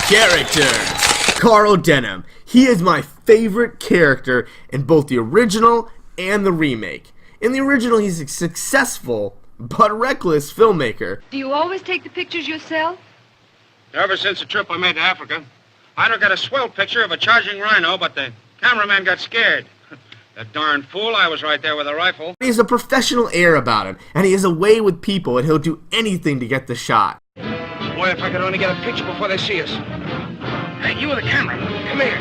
Characters. Carl Denham. He is my favorite character in both the original and the remake. In the original, he's a successful but reckless filmmaker. Do you always take the pictures yourself? Ever since the trip I made to Africa, I don't got a swell picture of a charging rhino, but the cameraman got scared. That darn fool, I was right there with a rifle. He has a professional air about him, and he has a way with people, and he'll do anything to get the shot. Boy, if I could only get a picture before they see us. Hey, you with the camera, come here.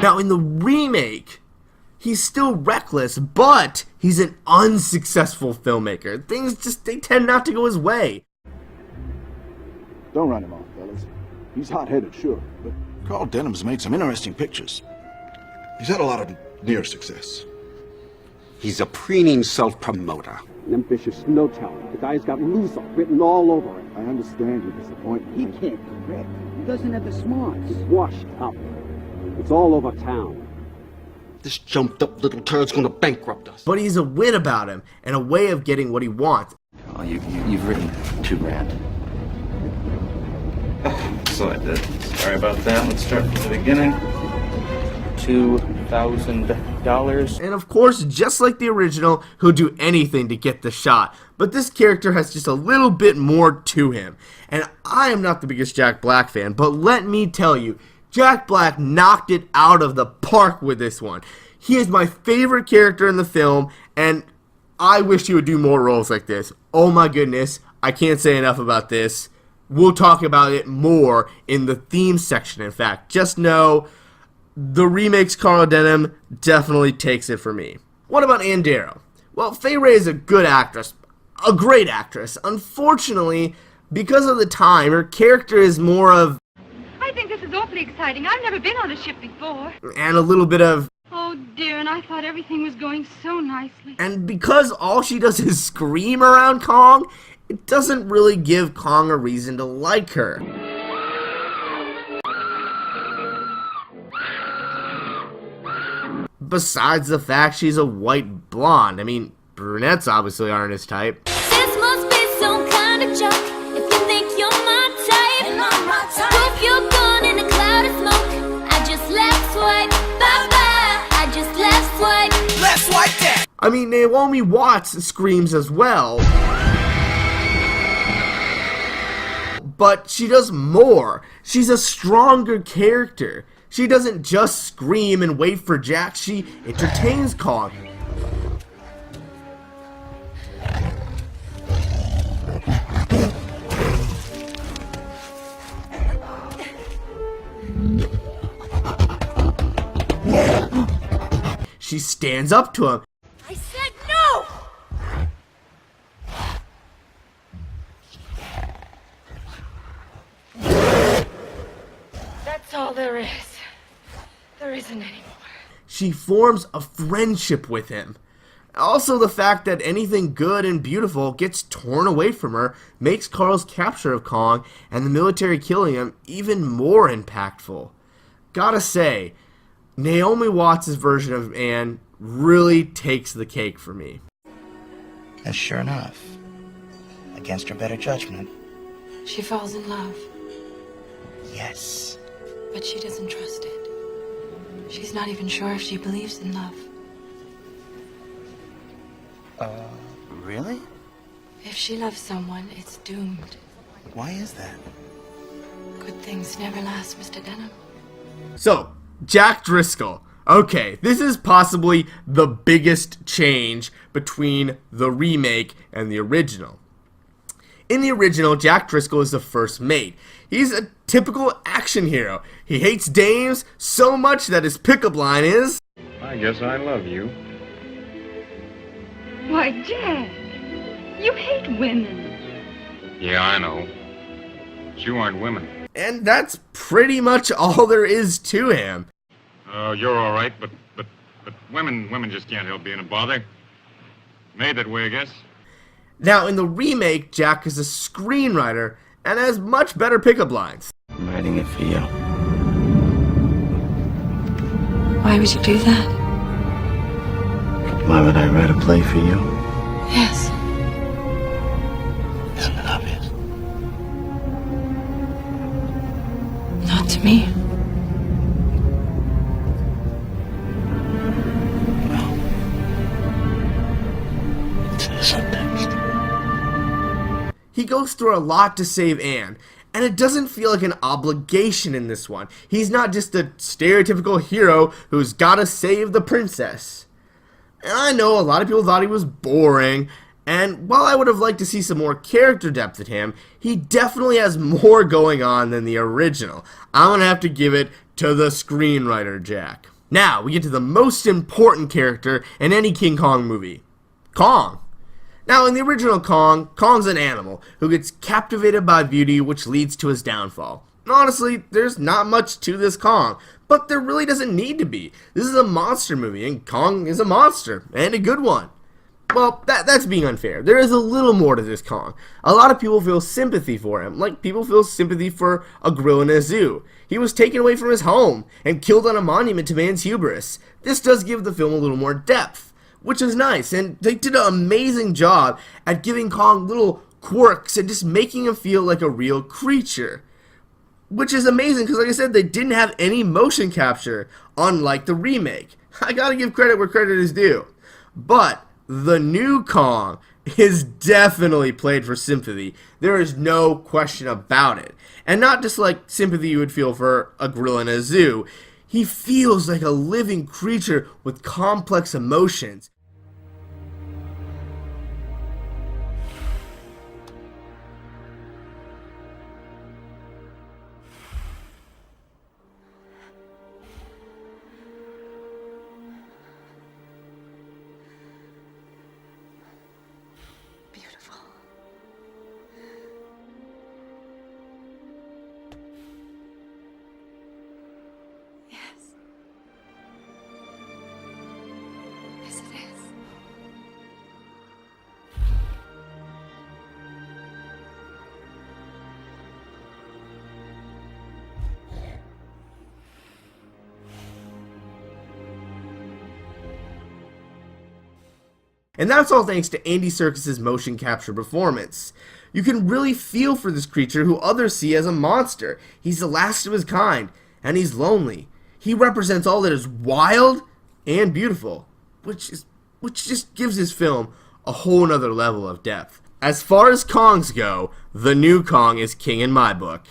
Now, in the remake, he's still reckless, but he's an unsuccessful filmmaker. Things they tend not to go his way. Don't run him off, fellas. He's hot-headed, sure, but Carl Denham's made some interesting pictures. He's had a lot of near success. He's a preening self-promoter. Them fishes, no talent. The guy's got Luzon written all over it. I understand your disappointment. He can't direct. He doesn't have the smarts. He's washed up. It's all over town. This jumped-up little turd's gonna bankrupt us. But he's a wit about him, and a way of getting what he wants. Oh, you've written $2,000. So I did. Sorry about that. Let's start from the beginning. $2,000. And of course, just like the original, he'll do anything to get the shot. But this character has just a little bit more to him. And I am not the biggest Jack Black fan, but let me tell you, Jack Black knocked it out of the park with this one. He is my favorite character in the film, and I wish he would do more roles like this. Oh my goodness, I can't say enough about this. We'll talk about it more in the theme section, in fact. Just know the remake's Carl Denham definitely takes it for me. What about Ann Darrow? Well, Fay Wray is a good actress, a great actress. Unfortunately, because of the time, her character is more of... I think this is awfully exciting. I've never been on a ship before. And a little bit of... Oh, dear, and I thought everything was going so nicely. And because all she does is scream around Kong, it doesn't really give Kong a reason to like her. Besides the fact she's a white blonde. I mean, brunettes obviously aren't his type. This must be some kind of joke. If you think you're my type, and I'm my type. Poof, you're gone in a cloud of smoke. I just left swipe, bye-bye. I just left swipe. Left swipe that. I mean, Naomi Watts screams as well. But she does more. She's a stronger character. She doesn't just scream and wait for Jack, she entertains Kong. She stands up to him. I said no! That's all there is. There isn't any more. She forms a friendship with him. Also, the fact that anything good and beautiful gets torn away from her makes Carl's capture of Kong and the military killing him even more impactful. Gotta say, Naomi Watts' version of Anne really takes the cake for me. And sure enough, against her better judgment, She falls in love, yes. but she doesn't trust it. She's not even sure if she believes in love. Really? If she loves someone, it's doomed. Why is that? Good things never last, Mr. Denham. So, Jack Driscoll. Okay, this is possibly the biggest change between the remake and the original. In the original, Jack Driscoll is the first mate. He's a typical action hero. He hates dames so much that his pickup line is, I guess I love you. Why, Jack, you hate women. Yeah, I know. But you aren't women. and that's pretty much all there is to him. You're all right, but women just can't help being a bother. Made that way, I guess. Now, in the remake, Jack is a screenwriter and has much better pickup lines. I'm writing it for you. Why would you do that? Why would I write a play for you? Yes. Isn't it obvious? to me? He goes through a lot to save Anne, and it doesn't feel like an obligation in this one. He's not just a stereotypical hero who's gotta save the princess. And I know a lot of people thought he was boring, and while I would have liked to see some more character depth in him, he definitely has more going on than the original. I'm gonna have to give it to the screenwriter, Jack. Now, we get to the most important character in any King Kong movie. Kong. Now, in the original Kong, Kong's an animal who gets captivated by beauty, which leads to his downfall. Honestly, there's not much to this Kong, but there really doesn't need to be. This is a monster movie, and Kong is a monster, and a good one. Well, that's being unfair. There is a little more to this Kong. A lot of people feel sympathy for him, like people feel sympathy for a gorilla in a zoo. He was taken away from his home and killed on a monument to man's hubris. This does give the film a little more depth, which is nice, and they did an amazing job at giving Kong little quirks and just making him feel like a real creature. Which is amazing, because like I said, they didn't have any motion capture, unlike the remake. I gotta give credit where credit is due. But the new Kong is definitely played for sympathy. There is no question about it. And not just like sympathy you would feel for a gorilla in a zoo. He feels like a living creature with complex emotions. Beautiful. Yes. Yes, it is. And that's all thanks to Andy Serkis' motion capture performance. You can really feel for this creature who others see as a monster. He's the last of his kind, and he's lonely. He represents all that is wild and beautiful, which just gives his film a whole nother level of depth. As far as Kongs go, the new Kong is king in my book.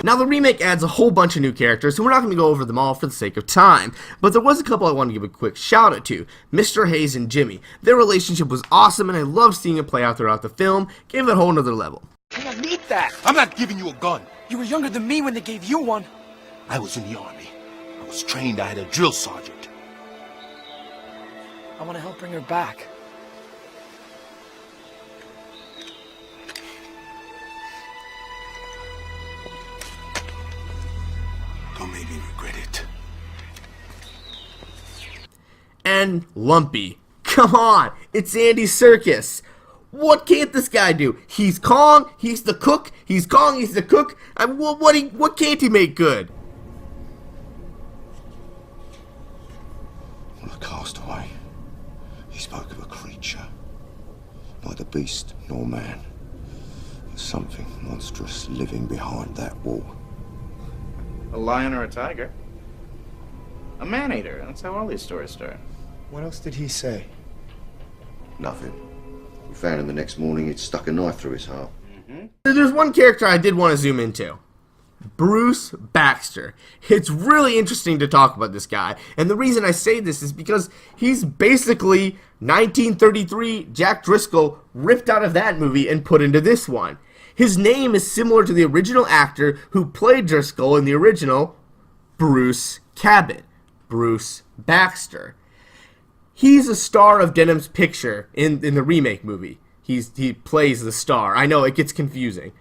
Now, the remake adds a whole bunch of new characters, so we're not going to go over them all for the sake of time, but there was a couple I want to give a quick shout out to. Mr. Hayes and Jimmy. Their relationship was awesome, and I loved seeing it play out throughout the film, gave it a whole nother level. I don't need that! I'm not giving you a gun! You were younger than me when they gave you one! I was in the army. I was trained, I had a drill sergeant. I want to help bring her back. Don't make me regret it. And Lumpy. Come on, it's Andy Serkis. What can't this guy do? He's Kong, he's the cook, he's Kong, he's the cook. What can't he make good? When I cast away, he spoke of a creature. Neither beast nor man. There's something monstrous living behind that wall. A lion or a tiger? A man-eater. That's how all these stories start. What else did he say? Nothing. We found him the next morning, he'd stuck a knife through his heart. There's one character I did want to zoom into. Bruce Baxter. It's really interesting to talk about this guy, and the reason I say this is because he's basically 1933 Jack Driscoll ripped out of that movie and put into this one. His name is similar to the original actor who played Driscoll in the original, Bruce Cabot. Bruce Baxter. He's a star of Denham's picture in the remake movie. He plays the star. I know, it gets confusing.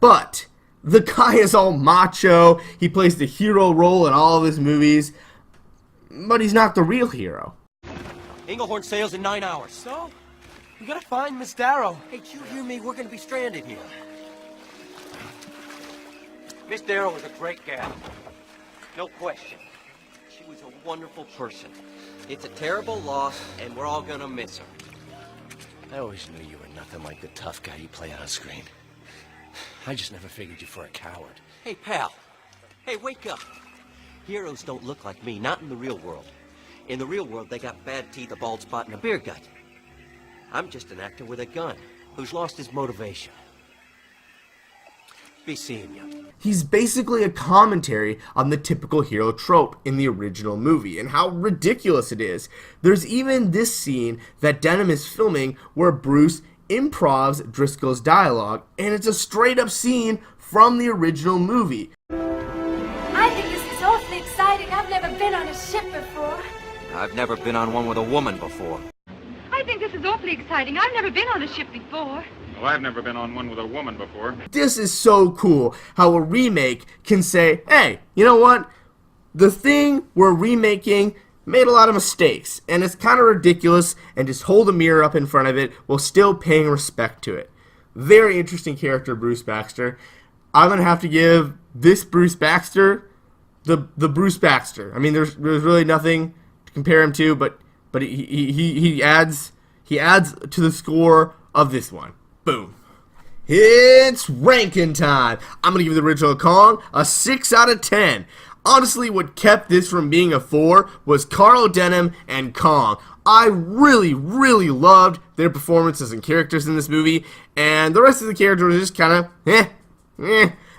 But the guy is all macho. He plays the hero role in all of his movies. But he's not the real hero. Englehorn sails in 9 hours. So? We gotta find Miss Darrow. Hey, did you hear me? We're gonna be stranded here. Miss Darrow was a great gal. No question. She was a wonderful person. It's a terrible loss, and we're all gonna miss her. I always knew you were nothing like the tough guy you play on screen. I just never figured you for a coward. Hey, pal. Hey, wake up. Heroes don't look like me, not in the real world. In the real world, they got bad teeth, a bald spot, and a beer gut. I'm just an actor with a gun who's lost his motivation. Be seeing you. He's basically a commentary on the typical hero trope in the original movie and how ridiculous it is. There's even this scene that Denham is filming where Bruce improvs Driscoll's dialogue, and it's a straight up scene from the original movie. I think this is awfully exciting. I've never been on a ship before. I've never been on one with a woman before. I think this is awfully exciting. I've never been on a ship before. Well, I've never been on one with a woman before. This is so cool how a remake can say, hey, you know what? The thing we're remaking made a lot of mistakes, and it's kind of ridiculous, and just hold a mirror up in front of it while still paying respect to it. Very interesting character, Bruce Baxter. I'm going to have to give this Bruce Baxter the Bruce Baxter. I mean, there's really nothing to compare him to, but he adds to the score of this one. Boom. It's ranking time. I'm going to give the original Kong a 6 out of 10. Honestly, what kept this from being a 4 was Carl Denham and Kong. I really, really loved their performances and characters in this movie, and the rest of the characters were just kind of,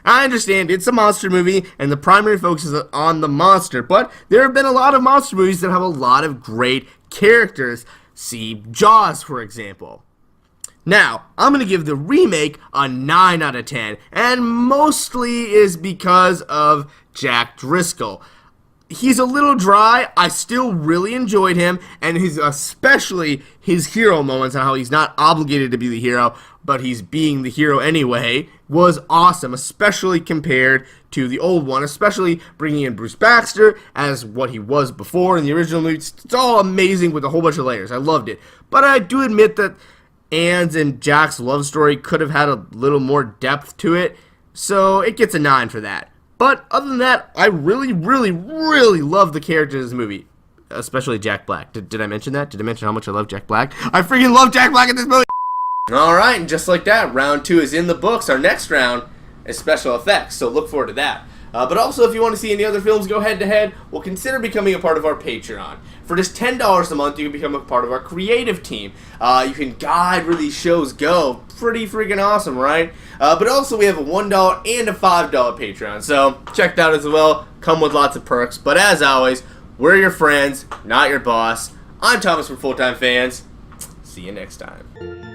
I understand, it's a monster movie, and the primary focus is on the monster, but there have been a lot of monster movies that have a lot of great characters. See Jaws, for example. Now, I'm going to give the remake a 9 out of 10, and mostly is because of Jack Driscoll. He's a little dry. I still really enjoyed him, and especially his hero moments and how he's not obligated to be the hero, but he's being the hero anyway, was awesome, especially compared to the old one, especially bringing in Bruce Baxter as what he was before in the original movie. It's all amazing with a whole bunch of layers. I loved it. But I do admit that Anne's and Jack's love story could have had a little more depth to it, so it gets a 9 for that. But other than that, I really, really, really love the characters in this movie, especially Jack Black. Did I mention that? Did I mention how much I love Jack Black? I freaking love Jack Black in this movie! Alright, and just like that, round 2 is in the books. Our next round is special effects, so look forward to that. But also, if you want to see any other films go head-to-head, well, consider becoming a part of our Patreon. For just $10 a month, you can become a part of our creative team. You can guide where these shows go. Pretty freaking awesome, right? But also, we have a $1 and a $5 Patreon, so check that out as well. Come with lots of perks. But as always, we're your friends, not your boss. I'm Thomas from Full Time Fans. See you next time.